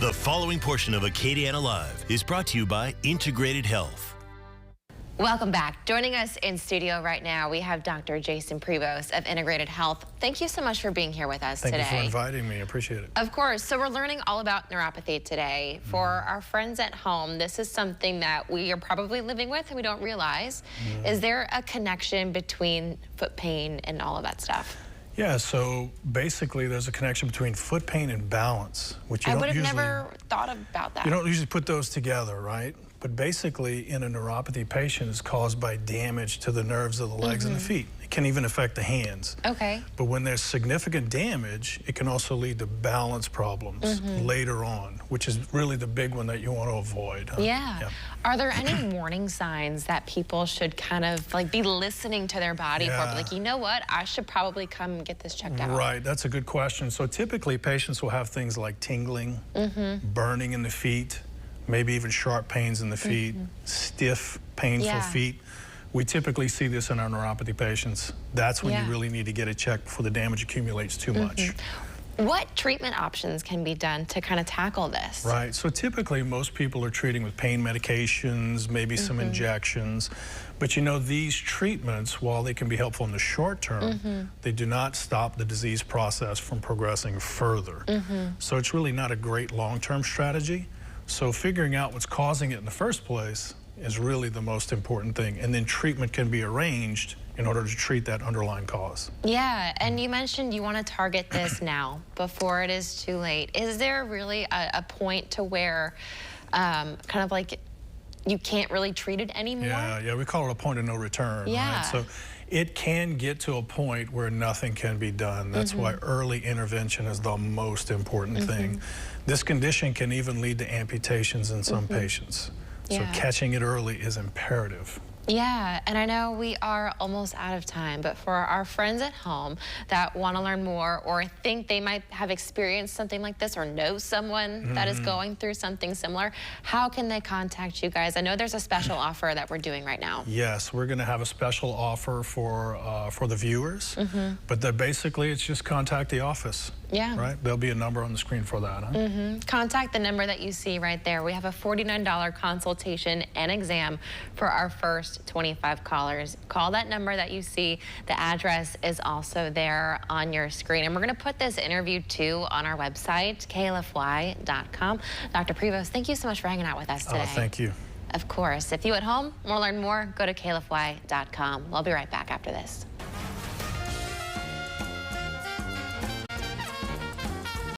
The following portion of Acadiana Live is brought to you by Integrated Health. Welcome back. Joining us in studio right now, we have Dr. Jason Prevost of Integrated Health. Thank you so much for being here with us today. Thank you for inviting me. I appreciate it. Of course. So we're learning all about neuropathy today. For our friends at home, this is something that we are probably living with and we don't realize. Is there a connection between foot pain and all of that stuff? Yeah, so basically there's a connection between foot pain and balance, which you I don't would have usually, never thought about that. You don't usually put those together, right? But basically in a neuropathy patient is caused by damage to the nerves of the legs and the feet. It can even affect the hands. Okay. But when there's significant damage, it can also lead to balance problems later on, which is really the big one that you want to avoid. Huh? Yeah. Are there any warning signs that people should kind of like be listening to their body for? Like, you know what, I should probably come get this checked out. Right, that's a good question. So typically patients will have things like tingling, burning in the feet, maybe even sharp pains in the feet, stiff, painful feet. We typically see this in our neuropathy patients. That's when you really need to get it checked before the damage accumulates too much. What treatment options can be done to kind of tackle this? Right, so typically most people are treating with pain medications, maybe some injections, but you know, these treatments, while they can be helpful in the short term, they do not stop the disease process from progressing further. So it's really not a great long-term strategy. So figuring out what's causing it in the first place is really the most important thing, and then treatment can be arranged in order to treat that underlying cause. Yeah, and you mentioned you want to target this now before it is too late. Is there really a point to where kind of like you can't really treat it anymore? Yeah, we call it a point of no return. Right? So it can get to a point where nothing can be done. That's why early intervention is the most important thing. This condition can even lead to amputations in some patients. So catching it early is imperative. Yeah, and I know we are almost out of time, but for our friends at home that want to learn more or think they might have experienced something like this or know someone that is going through something similar, how can they contact you guys? I know there's a special offer that we're doing right now. Yes, we're going to have a special offer for the viewers, but basically it's just contact the office. Yeah. Right? There'll be a number on the screen for that. Huh? Contact the number that you see right there. We have a $49 consultation and exam for our first 25 callers. Call that number that you see. The address is also there on your screen. And we're going to put this interview too on our website, klfy.com. Dr. Prevost, thank you so much for hanging out with us today. Oh, thank you. Of course. If you at home want to learn more, go to klfy.com. We'll be right back after this.